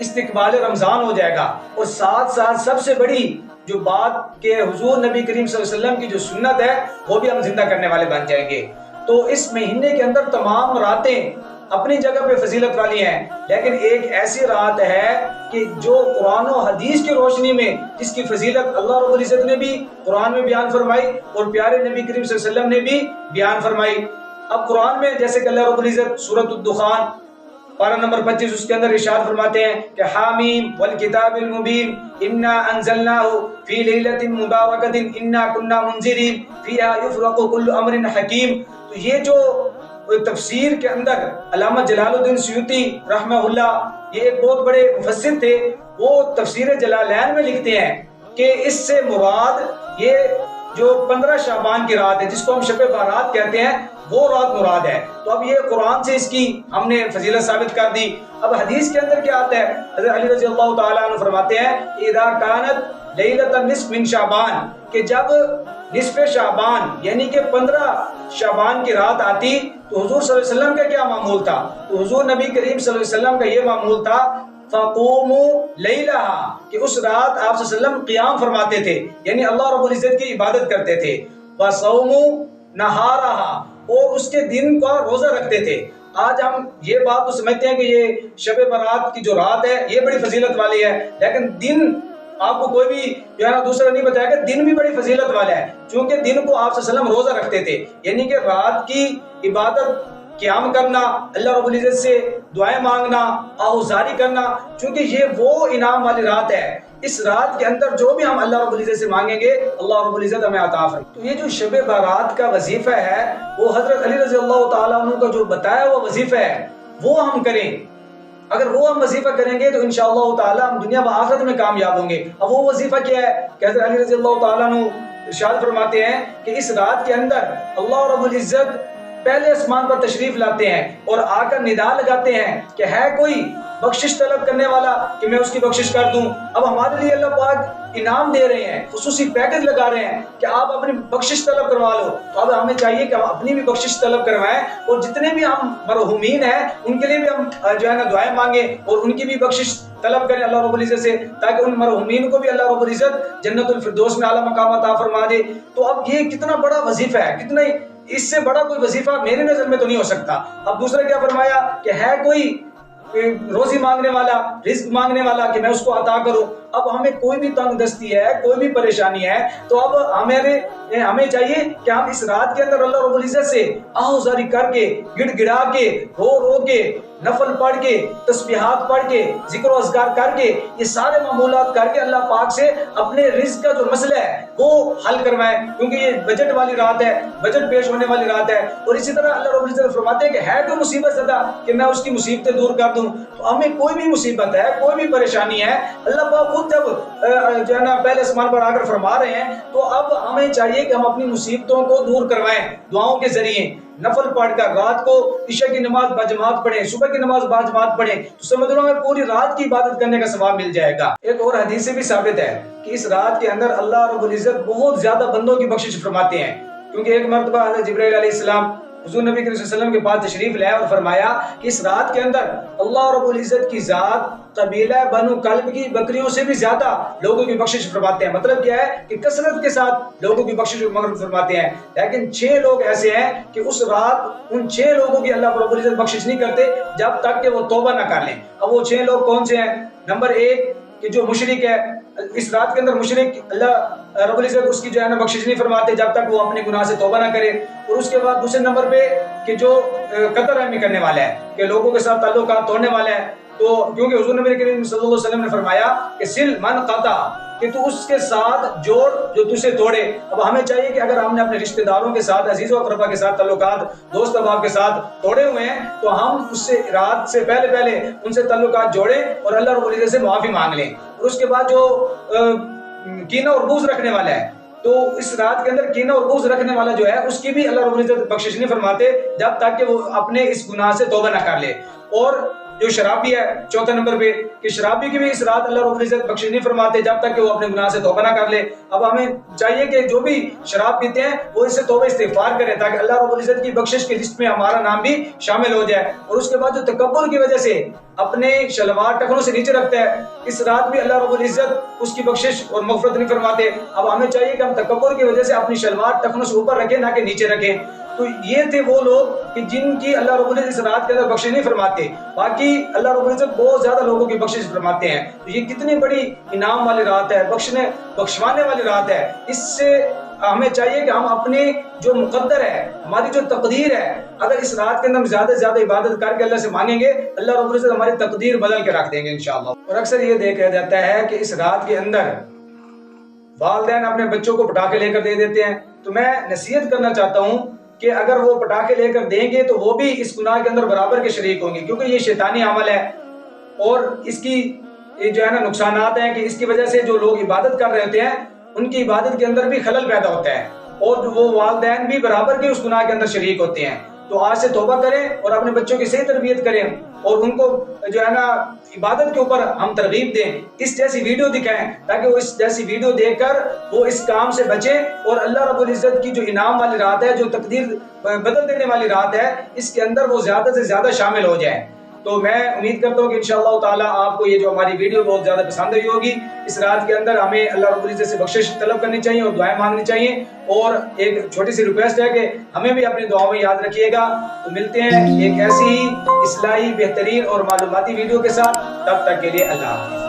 استقبال رمضان ہو جائے گا، اور ساتھ ساتھ سب سے بڑی جو بات کہ حضور نبی کریم صلی اللہ علیہ وسلم کی جو سنت ہے وہ بھی ہم زندہ کرنے والے بن جائیں گے۔ تو اس مہینے کے اندر تمام راتیں اپنی جگہ پہ فضیلت والی ہیں، لیکن ایک ایسی رات ہے کہ جو قرآن و حدیث کی روشنی میں جس کی فضیلت اللہ رب العزت نے بھی قرآن میں بیان فرمائی اور پیارے نبی کریم صلی اللہ علیہ وسلم نے بھی بیان فرمائی۔ اب قرآن میں جیسے کہ اللہ رب العزت سورۃ الدخان پارہ نمبر 25 اس کے اندر ارشاد فرماتے ہیں کہ حامیم والکتاب المبین انا انزلناہ فی لیلۃ مبارکۃ انا کنا منذرین فیہا یفرق کل امر حکیم۔ تو یہ جو تفسیر کے اندر علامہ جلال الدین سیوطی رحمہ اللہ، یہ ایک بہت بڑے مفسر تھے، وہ تفسیر جلالین میں لکھتے ہیں کہ اس سے مراد یہ جو 15 شعبان کی رات ہے جس کو ہم شب بارات کہتے ہیں وہ رات مراد ہے۔ تو اب یہ قرآن سے اس کی ہم نے فضیلت ثابت کر دی۔ اب حدیث کے اندر کیا آتا ہے؟ حضرت علی رضی اللہ تعالیٰ عنہ فرماتے ہیں اذا کانت لیلۃ النصف من شعبان، کہ جب نصف شعبان یعنی کہ 15 شعبان کی رات آتی تو حضور صلی اللہ علیہ وسلم کا کیا معمول تھا؟ تو حضور نبی کریم صلی اللہ علیہ وسلم کا یہ معمول تھا فَقُومُوا لَيْلَهَا، کہ اس رات آپ صلی اللہ علیہ وسلم قیام فرماتے تھے، یعنی اللہ رب العزت کی عبادت کرتے تھے، وَصَوْمُوا نَهَارَهَا، اور اس کے دن کا روزہ رکھتے تھے۔ آج ہم یہ بات تو سمجھتے ہیں کہ یہ شب برات کی جو رات ہے یہ بڑی فضیلت والی ہے، لیکن دن آپ کو کوئی بھی جو ہے نا دوسرا نہیں بتایا کہ دن بھی بڑی فضیلت والا ہے، چونکہ دن کو آپ صلی اللہ علیہ وسلم روزہ رکھتے تھے، یعنی کہ رات کی عبادت قیام کرنا، اللہ رب العزت سے دعائیں مانگنا، آہوزاری کرنا، چونکہ یہ وہ انعام والی رات ہے۔ اس رات کے اندر جو بھی ہم اللہ رب العزت سے مانگیں گے اللہ رب العزت ہمیں عطا فرمائے۔ تو یہ جو شب بارات کا وظیفہ ہے وہ حضرت علی رضی اللہ تعالیٰ عنہ کا جو بتایا ہوا وظیفہ ہے وہ ہم کریں۔ اگر وہ ہم وظیفہ کریں گے تو انشاءاللہ تعالیٰ ہم دنیا و آخرت میں کامیاب ہوں گے۔ اب وہ وظیفہ کیا ہے کہ حضرت علی رضی اللہ تعالیٰ عنہ ارشاد فرماتے ہیں کہ اس رات کے اندر اللہ رب العزت پہلے آسمان پر تشریف لاتے ہیں اور آ کر ندا لگاتے ہیں کہ ہے کوئی بخشش طلب کرنے والا کہ میں اس کی بخشش کر دوں۔ اب ہمارے لیے اللہ پاک انعام دے رہے ہیں، خصوصی پیکج لگا رہے ہیں کہ آپ اپنی بخشش طلب کروا لو۔ تو اب ہمیں چاہیے کہ ہم اپنی بھی بخشش طلب کروائیں اور جتنے بھی ہم مرحومین ہیں ان کے لیے بھی ہم جو ہے نا دعائیں مانگیں اور ان کی بھی بخشش طلب کریں اللہ رب العزت سے، تاکہ ان مرحومین کو بھی اللہ رب العزت جنت الفردوس میں اعلیٰ مقام عطا فرما دے۔ تو اب یہ کتنا بڑا وظیفہ ہے، کتنا اس سے بڑا کوئی وظیفہ میری نظر میں تو نہیں ہو سکتا۔ اب دوسرا کیا فرمایا کہ ہے کوئی روزی مانگنے والا، رزق مانگنے والا کہ میں اس کو عطا کروں۔ اب ہمیں کوئی بھی تنگ دستی ہے، کوئی بھی پریشانی ہے، تو اب ہمیں چاہیے کہ ہم اس رات کے اندر اللہ رب العزت سے آہوزاری کر کے، گڑ گڑا کے، رو رو کے، نفل پڑھ کے، تسبیحات پڑھ کے، ذکر و اذکار کر کے، یہ سارے معمولات کر کے اللہ پاک سے اپنے رزق کا جو مسئلہ ہے وہ حل کروائیں، کیونکہ یہ بجٹ والی رات ہے، بجٹ پیش ہونے والی رات ہے۔ اور اسی طرح اللہ رب العزت فرماتے ہیں کہ ہے کوئی مصیبت زدہ کہ میں اس کی مصیبتیں دور کر دوں۔ تو ہمیں کوئی بھی مصیبت ہے، کوئی بھی پریشانی ہے، اللہ پاک خود جب جو ہے نا پہلے آسمان پر آ کر فرما رہے ہیں تو اب ہمیں چاہیے کہ ہم اپنی مصیبتوں کو دور کروائیں دعاؤں کے ذریعے، نفل پڑھ کر، رات کو عشاء کی نماز باجماعت پڑھیں، صبح کی نماز باجماعت پڑھیں، تو سمجھ لو ہمیں پوری رات کی عبادت کرنے کا ثواب مل جائے گا۔ ایک اور حدیث سے بھی ثابت ہے کہ اس رات کے اندر اللہ رب العزت بہت زیادہ بندوں کی بخشش فرماتے ہیں، کیونکہ ایک مرتبہ حضرت جبرائیل علیہ السلام حضور نبی کریم صلی اللہ علیہ وسلم کے پاس تشریف لائے اور فرمایا کہ اس رات کے اندر اللہ رب العزت کی ذات قبیلہ بنو کلب کی بکریوں سے بھی زیادہ لوگوں کی بخشش فرماتے ہیں۔ مطلب کیا ہے کہ کثرت کے ساتھ لوگوں کی بخشش فرماتے ہیں، لیکن 6 لوگ ایسے ہیں کہ اس رات ان 6 لوگوں کی اللہ رب العزت بخشش نہیں کرتے جب تک کہ وہ توبہ نہ کر لیں۔ اب وہ 6 لوگ کون سے ہیں؟ نمبر 1 کہ جو مشرک ہے، اس رات کے اندر مشرک اللہ رب العزت اس کی جو ہے نا بخشش نہیں فرماتے جب تک وہ اپنے گناہ سے توبہ نہ کرے۔ اور اس کے بعد دوسرے نمبر پہ کہ جو قطع رحمی کرنے والا ہے، کہ لوگوں کے ساتھ تعلقات توڑنے والا ہے، تو کیونکہ حضور نبی کریم صلی اللہ علیہ وسلم نے فرمایا کہ سل من قطع، کہ تو اس کے ساتھ جوڑ جو تجھے توڑے۔ اب ہمیں چاہیے کہ اگر ہم نے اپنے رشتہ داروں کے ساتھ، عزیز و اقربا کے ساتھ تعلقات، دوست احباب کے ساتھ توڑے ہوئے ہیں تو ہم اس سے رات سے پہلے ان سے تعلقات جوڑیں اور اللہ رب العزت سے معافی مانگ لیں۔ اور اس کے بعد جو کینہ اور بغض رکھنے والا ہے، تو اس رات کے اندر کینہ اور بغض رکھنے والا جو ہے اس کی بھی اللہ رب العزت بخشش نہیں فرماتے جب تک کہ وہ اپنے اس گناہ سے توبہ نہ کر لے۔ اور جو شرابی ہے چوتھے نمبر پہ کہ شرابی کی بھی اس رات اللہ رب العزت بخشش نہیں فرماتے جب تک کہ وہ اپنے گناہ سے توبہ نہ کر لے. اب ہمیں چاہیے کہ جو بھی شراب پیتے ہیں وہ اس سے توبہ استغفار کریں تاکہ اللہ رب العزت کی بخشش کی لسٹ میں ہمارا نام بھی شامل ہو جائے. اور اس کے بعد جو تکبر کی وجہ سے اپنے شلوار ٹخنوں سے نیچے رکھتا ہے اس رات بھی اللہ رب العزت اس کی بخشش اور مغفرت نہیں فرماتے. اب ہمیں چاہیے کہ ہم تکبر کی وجہ سے اپنی شلوار ٹخنوں سے اوپر رکھیں نہ کہ نیچے رکھیں. تو یہ تھے وہ لوگ کہ جن کی اللہ رب العزت اس رات کے اندر بخشش نہیں فرماتے. باقی اللہ رب العزت بہت زیادہ لوگوں کی بخشش فرماتے ہیں. تو یہ کتنی بڑی انعام والی رات ہے, بخشوانے والی رات ہے. اس سے ہمیں چاہیے کہ ہم اپنے جو مقدر ہے, ہماری جو تقدیر ہے, اگر اس رات کے اندر ہم زیادہ سے زیادہ عبادت کر کے اللہ سے مانگیں گے اللہ رب العزت ہماری تقدیر بدل کے رکھ دیں گے انشاءاللہ. اور اکثر یہ دیکھا جاتا ہے کہ اس رات کے اندر والدین اپنے بچوں کو پٹاخے لے کر دے دیتے ہیں. تو میں نصیحت کرنا چاہتا ہوں کہ اگر وہ پٹاخے لے کر دیں گے تو وہ بھی اس گناہ کے اندر برابر کے شریک ہوں گے, کیونکہ یہ شیطانی عمل ہے اور اس کی جو ہے نا نقصانات ہیں کہ اس کی وجہ سے جو لوگ عبادت کر رہے ہوتے ہیں ان کی عبادت کے اندر بھی خلل پیدا ہوتا ہے اور وہ والدین بھی برابر کے اس گناہ کے اندر شریک ہوتے ہیں. تو آج سے توبہ کریں اور اپنے بچوں کی صحیح تربیت کریں اور ان کو جو ہے نا عبادت کے اوپر ہم ترغیب دیں, اس جیسی ویڈیو دکھائیں تاکہ وہ اس جیسی ویڈیو دیکھ کر وہ اس کام سے بچیں اور اللہ رب العزت کی جو انعام والی رات ہے, جو تقدیر بدل دینے والی رات ہے, اس کے اندر وہ زیادہ سے زیادہ شامل ہو جائیں. تو میں امید کرتا ہوں کہ انشاءاللہ تعالیٰ آپ کو یہ جو ہماری ویڈیو بہت زیادہ پسند ہوئی ہوگی. اس رات کے اندر ہمیں اللہ رب العزت سے بخشش طلب کرنی چاہیے اور دعائیں مانگنی چاہیے. اور ایک چھوٹی سی ریکویسٹ ہے کہ ہمیں بھی اپنی دعاؤں میں یاد رکھیے گا. تو ملتے ہیں ایک ایسی ہی اصلاحی بہترین اور معلوماتی ویڈیو کے ساتھ, تب تک کے لیے اللہ حافظ.